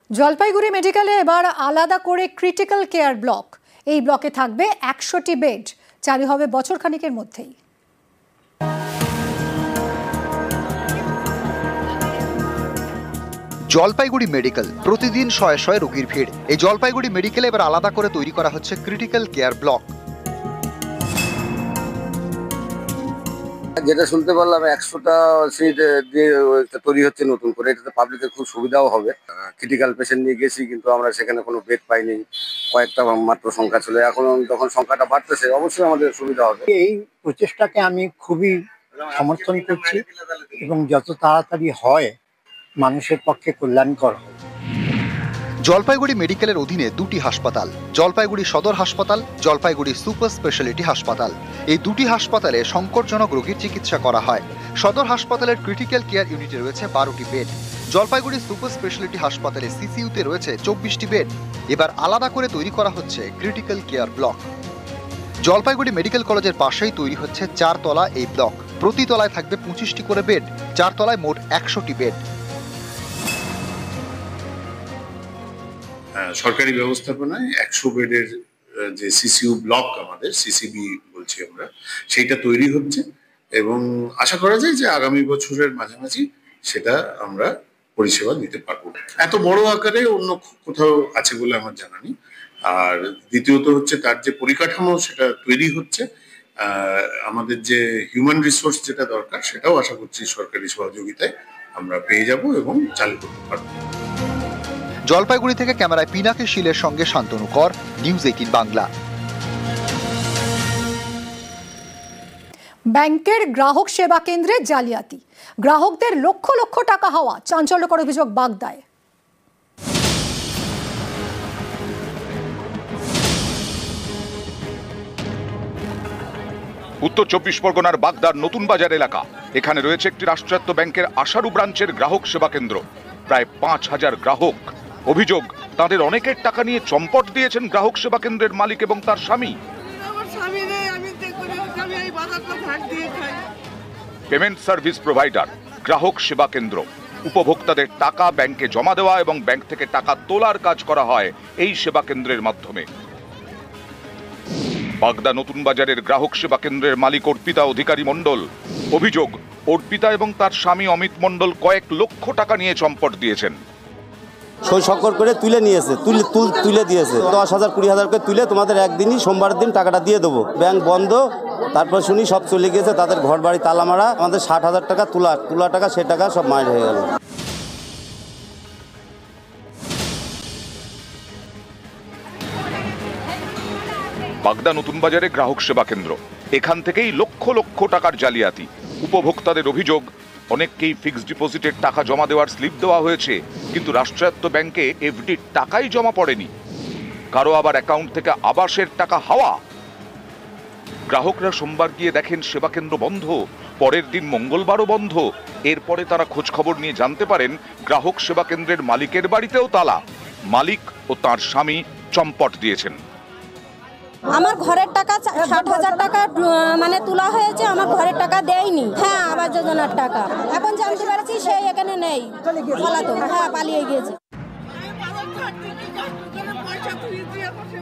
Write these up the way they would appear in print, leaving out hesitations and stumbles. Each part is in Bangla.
জলপাইগুড়ি মেডিকেলে এবার আলাদা করে ক্রিটিক্যাল কেয়ার ব্লক। এই ব্লকে থাকবে ১০০টি বেড, চালু হবে বছর খানিকের মধ্যেই। জলপাইগুড়ি মেডিকেল প্রতিদিন শয়ে শয়ে রোগীর ভিড়। এই জলপাইগুড়ি মেডিকেলে এবার আলাদা করে তৈরি করা হচ্ছে ক্রিটিক্যাল কেয়ার ব্লক। যেটা শুনতে পারলাম ১০০টা সিট দিয়ে তৈরি হচ্ছে নতুন করে, এটাতে পাবলিকের খুব সুবিধাও হবে। ক্রিটিক্যাল পেশেন্ট নিয়ে গেছি, কিন্তু আমরা সেখানে কোনো বেড পাইনি, কয়েকটা মাত্র সংখ্যা ছিল। এখন যখন সংখ্যাটা বাড়তেছে অবশ্যই আমাদের সুবিধা হবে। এই প্রচেষ্টাকে আমি খুবই সমর্থন করছি এবং যত তাড়াতাড়ি হয় মানুষের পক্ষে কল্যাণকর হবে। জলপাইগুড়ি মেডিকেলের অধীনে দুটি হাসপাতাল, জলপাইগুড়ি সদর হাসপাতাল, জলপাইগুড়ি সুপার স্পেশালিটি হাসপাতাল। এই দুটি হাসপাতালে সংকটজনক রোগীর চিকিৎসা করা হয়। সদর হাসপাতালের ক্রিটিক্যাল কেয়ার ইউনিটে রয়েছে 12টি বেড, জলপাইগুড়ি সুপার স্পেশালিটি হাসপাতালে সিসিইউতে রয়েছে 24টি বেড। এবার আলাদা করে তৈরি করা হচ্ছে critical care block. Jalpaiguri medical কলেজের পাশেই তৈরি হচ্ছে 4 তলা এই ব্লক। প্রতি তলায় থাকবে 25টি করে বেড, 4 তলায় মোট 100টি বেড। সরকারি ব্যবস্থাপনায় 100 বেডের যে সিসিইউ ব্লক, আমাদের সিসিবি বলছি আমরা, সেইটা তৈরি হচ্ছে এবং আশা করা যায় যে আগামী বছরের মাঝামাঝি সেটা আমরা পরিষেবা দিতে পারবো। এত বড় আকারে অন্য কোথাও আছে বলে আমার জানা নেই। আর দ্বিতীয়ত হচ্ছে তার যে পরিকাঠামো সেটা তৈরি হচ্ছে, আমাদের যে হিউম্যান রিসোর্স যেটা দরকার সেটাও আশা করছি সরকারি সহযোগিতায় আমরা পেয়ে যাব এবং চালু করতে পারবো। জলপাইগুড়ি থেকে ক্যামেরায় পিনাকি শীলের সঙ্গে শান্তনু কর, নিউজ 18 বাংলা। ব্যাংকের গ্রাহক সেবা কেন্দ্রে জালিয়াতি, গ্রাহকদের লক্ষ লক্ষ টাকা হওয়া, চাঞ্চল্যকর অভিযোগ বাগদায়। উত্তর 24 পরগনার বাগদার নতুন বাজার এলাকা। এখানে রয়েছে একটি রাষ্ট্রায়ত্ত ব্যাংকের আশারু ব্রাঞ্চের গ্রাহক সেবা কেন্দ্র। প্রায় 5000 গ্রাহক। অভিযোগ, তাদের অনেকের টাকা নিয়ে চম্পট দিয়েছেন গ্রাহক সেবা কেন্দ্রের মালিক এবং তার স্বামী। পেমেন্ট সার্ভিস প্রোভাইডার গ্রাহক সেবা কেন্দ্র। উপভোক্তাদের টাকা ব্যাংকে জমা দেওয়া এবং ব্যাংক থেকে টাকা তোলার কাজ করা হয় এই সেবা কেন্দ্রের মাধ্যমে। বাগদা নতুন বাজারের গ্রাহক সেবা কেন্দ্রের মালিক অর্পিতা অধিকারী মণ্ডল। অভিযোগ, অর্পিতা এবং তার স্বামী অমিত মণ্ডল কয়েক লক্ষ টাকা নিয়ে চম্পট দিয়েছেন। সই স্বাক্ষর করে তুলে নিয়েছে, তুলে দিয়েছে 10,000 20,000 করে তুলে তোমাদের একদিনই সোমবার দিন টাকাটা দিয়ে দেবো। ব্যাংক বন্ধ, তারপর শুনি সব চলে গিয়েছে, তাদের ঘর বাড়ি তালা মারা। আমাদের 60,000 টাকা তোলা টাকা, সে টাকা সব মাইর হয়ে গেল। বাগদা নতুন বাজারে গ্রাহক সেবা কেন্দ্র, এখান থেকেই লক্ষ লক্ষ টাকার জালিয়াতি। উপভোক্তাদের অভিযোগ, অনেককেই ফিক্সড ডিপোজিটের টাকা জমা দেওয়ার স্লিপ দেওয়া হয়েছে, কিন্তু রাষ্ট্রায়ত্ত ব্যাংকে এফডির টাকাই জমা পড়েনি। কারো আবার অ্যাকাউন্ট থেকে আবাসের টাকা হাওয়া। গ্রাহকরা সোমবার গিয়ে দেখেন সেবা কেন্দ্র বন্ধ, পরের দিন মঙ্গলবারও বন্ধ। এরপরে তারা খোঁজ খবর নিয়ে জানতে পারেন গ্রাহক সেবা কেন্দ্রের মালিকের বাড়িতেও তালা। মালিক ও তার স্বামী চম্পট দিয়েছেন। আমার ঘরের টাকা 60,000 টাকা মানে তোলা হয়েছে, আমার ঘরের টাকা দেয়নি। হ্যাঁ, আবাস যোজনার টাকা এখন জানতে পারছি সে এখানে নেই, হ্যাঁ পালিয়ে গিয়েছে।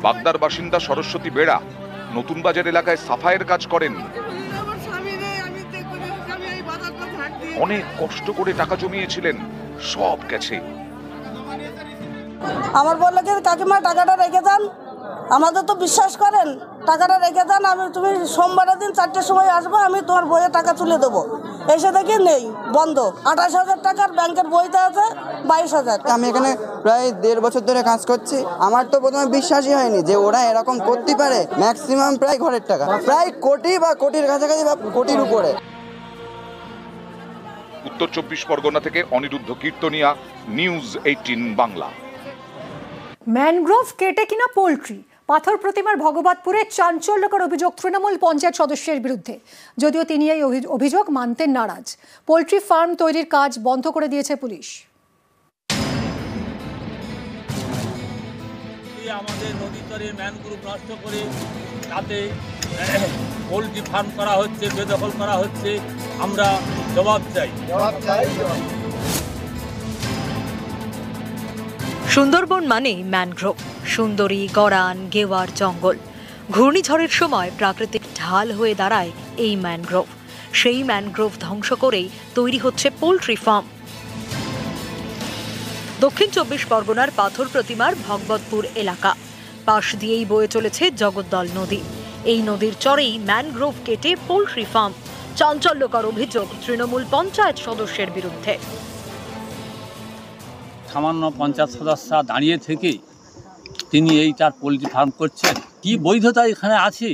বাগদার বাসিন্দা সরস্বতী বেড়া নতুন বাজার এলাকায় সাফাইয়ের কাজ করেন। অনেক কষ্ট করে টাকা জমিয়েছিলেন, সব গেছে। আমার বললো যে কাকিমা টাকাটা রেখে দেন, আমাদের তো বিশ্বাস করেন, টাকাটা রেখে দেন, তুমি সোমবারের দিন 4টের সময় আসবো, আমি তোমার বইয়ে টাকা তুলে দেবো। এসে দেখি নেই, বন্ধ। 28,000 টাকার ব্যাংকের বইতে আছে 22,000। আমি এখানে প্রায় 1.5 বছর ধরে কাজ করছি, আমার তো প্রথমে বিশ্বাসই হয়নি যে ওরা এরকম করতে পারে। ম্যাক্সিমাম প্রায় ঘরের টাকা প্রায় কোটি বা কোটির কাছাকাছি বা কোটির উপরে। উত্তর 24 পরগনা থেকে অনিরুদ্ধ কীর্তনিয়া, নিউজ 18 বাংলা। ম্যানগ্রোভ কেটে কিনা পোল্ট্রি, পাথর প্রতিমার ভগবতপুরে চাঞ্চল্যকর অভিযোগ তৃণমূল পঞ্চায়েত সদস্যের বিরুদ্ধে। যদিও তিনি এই অভিযোগ মানতে নারাজ। পোল্ট্রি ফার্ম তৈরির কাজ বন্ধ করে দিয়েছে পুলিশ। আমাদের নদীর তরে ম্যানগ্রোভ নষ্ট করে তাতে পোল্ট্রি ফার্ম করা হচ্ছে, বেদখল করা হচ্ছে, আমরা জবাব চাই। সুন্দরবন মানেই ম্যানগ্রোভ, সুন্দরী গড়ান, গেওয়ার জঙ্গল। ঘূর্ণিঝড়ের সময় প্রাকৃতিক ঢাল হয়ে দাঁড়ায় এই ম্যানগ্রোভ। সেই ম্যানগ্রোভ ধ্বংস করেই তৈরি হচ্ছে পোল্ট্রি ফার্ম। দক্ষিণ 24 পরগনার পাথর প্রতিমার ভগবতপুর এলাকা, পাশ দিয়েই বয়ে চলেছে জগদ্দল নদী। এই নদীর চরেই ম্যানগ্রোভ কেটে পোল্ট্রি ফার্ম। চাঞ্চল্যকর অভিযোগ তৃণমূল পঞ্চায়েত সদস্যের বিরুদ্ধে। সামান্য পঞ্চায়েত সদস্য দাঁড়িয়ে থেকে তিনি এইটার পোলট্রি ফার্ম করছেন, কি বৈধতা এখানে আছে?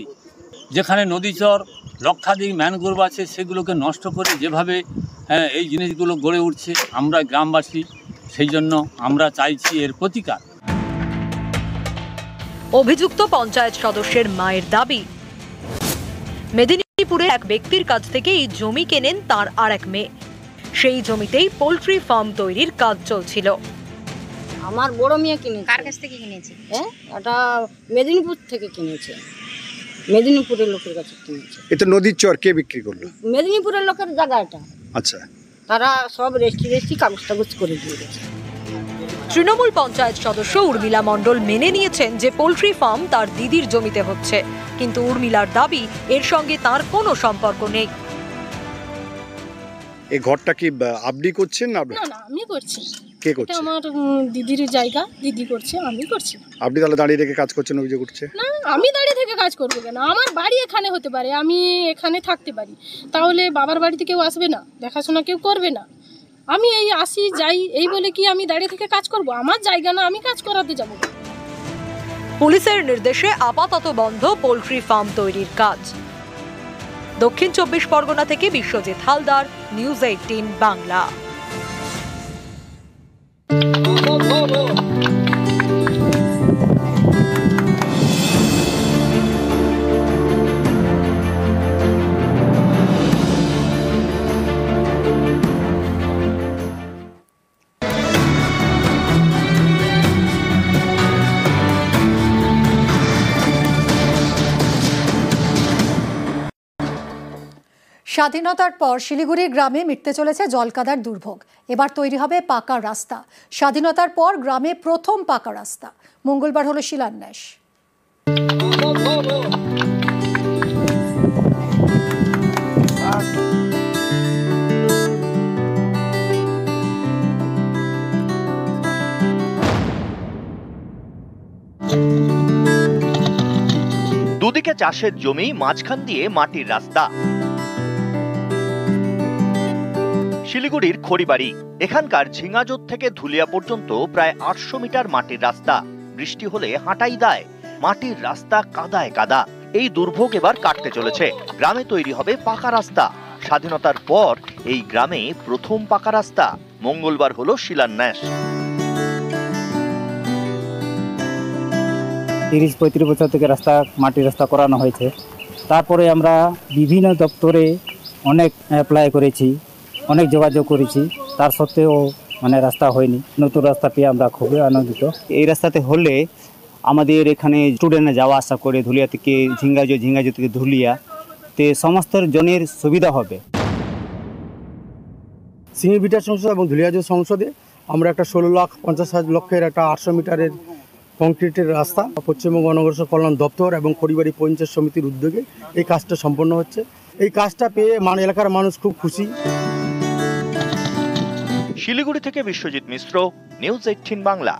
যেখানে নদীচর লক্ষাধিক ম্যানগ্রোভ আছে, সেগুলোকে নষ্ট করে যেভাবে এই জিনিসগুলো গড়ে উঠছে, আমরা গ্রামবাসী সেই জন্য আমরা চাইছি এর প্রতিকার। অভিযুক্ত পঞ্চায়েত সদস্যের মায়ের দাবি, মেদিনীপুরে এক ব্যক্তির কাছ থেকে এই জমি কেনেন তার আর এক মেয়ে। সেই জমিতেই পোল্ট্রি ফার্ম তৈরির কাজ চলছিল। আমার বড় মেয়ে কিনেছে। কার কাছ থেকে কিনেছে? এটা মেদিনীপুর থেকে কিনেছে, মেদিনীপুরের লোকের কাছে কিনেছে। এটা নদীর চর কে বিক্রি করলো? মেদিনীপুরের লোকের জায়গা এটা। আচ্ছা, তারা সব রেস্টি কাগজ টাগজ করে দিয়ে গেছে। তৃণমূল পঞ্চায়েত সদস্য উর্মিলা মণ্ডল মেনে নিয়েছেন যে পোল্ট্রি ফার্ম তার দিদির জমিতে হচ্ছে, কিন্তু উর্মিলার দাবি এর সঙ্গে তার কোনো সম্পর্ক নেই। এই ঘরটা কি আপনি করছেন না? না, আমি করছি। কে করছে? এটা আমার দিদির জায়গা, দিদি করছে, আমি করছি। আপনি তাহলে দাঁড়িয়ে থেকে কাজ করছেন অভিযোগ উঠছে? না, আমি দাঁড়িয়ে থেকে কাজ করবো কেন? আমার বাড়ি এখানে হতে পারে, আমি এখানে থাকতে পারি, তাহলে বাবার বাড়িতে কেউ আসবে না, দেখাশোনা কেউ করবে না? আমি এই আসি যাই এই বলে কি আমি দাঁড়িয়ে থেকে কাজ করব? আমার জায়গা না, আমি কাজ করাতে যাব। পুলিশের নির্দেশে আপাতত বন্ধ পোল্ট্রি ফার্ম তৈরির কাজ। দক্ষিণ 24 পরগনা থেকে বিশ্বজিৎ হালদার, নিউজ 18 বাংলা। স্বাধীনতার পর শিলিগুড়ির গ্রামে মিটতে চলেছে জলকাদার দুর্ভোগ। এবার তৈরি হবে পাকা রাস্তা। স্বাধীনতার পর গ্রামে প্রথম পাকা রাস্তা। মঙ্গলবার হলো শিলান্যাস। দুদিকে চাষের জমি, মাঝখান দিয়ে মাটির রাস্তা। শিলিগুড়ির খড়িবাড়ি, এখানকার ঝিঙাজোত থেকে ধুলিয়া পর্যন্ত প্রায় 800 মিটার মাটির রাস্তা। বৃষ্টি হলে হাঁটাই দায়, মাটির রাস্তা কাদায় কাদা। এই দুর্ভোগ এবার কাটতে চলেছে। গ্রামে তৈরি হবে পাকা রাস্তা। স্বাধীনতার পর এই গ্রামে প্রথম পাকা রাস্তা। মঙ্গলবার হলো শিলান্যাস। 30-35 বছর থেকে রাস্তা, মাটির রাস্তা করানো হয়েছে। তারপরে আমরা বিভিন্ন দপ্তরে অনেক অ্যাপ্লাই করেছি, অনেক যোগাযোগ করেছি, তার সত্ত্বেও রাস্তা হয়নি। নতুন রাস্তা পেয়ে আমরা খুবই আনন্দিত। এই রাস্তাতে হলে আমাদের এখানে স্টুডেন্টরা যাওয়া আসা করে ধুলিয়া থেকে ঝিঙ্গাজো থেকে ধুলিয়া তে সমস্ত জনের সুবিধা হবে। সিঙ্গিভিটা সংসদ এবং ধুলিয়াজো সংসদে আমরা একটা 16,50,00,000 একটা 800 মিটারের কংক্রিটের রাস্তা পশ্চিমবঙ্গ গণগ্রহ কল্যাণ দপ্তর এবং খড়িবাড়ি পঞ্চায়েত সমিতির উদ্যোগে এই কাজটা সম্পন্ন হচ্ছে। এই কাজটা পেয়ে এলাকার মানুষ খুব খুশি। শিলিগুড়ি থেকে বিশ্বজিৎ মিশ্র, নিউজ 18 বাংলা।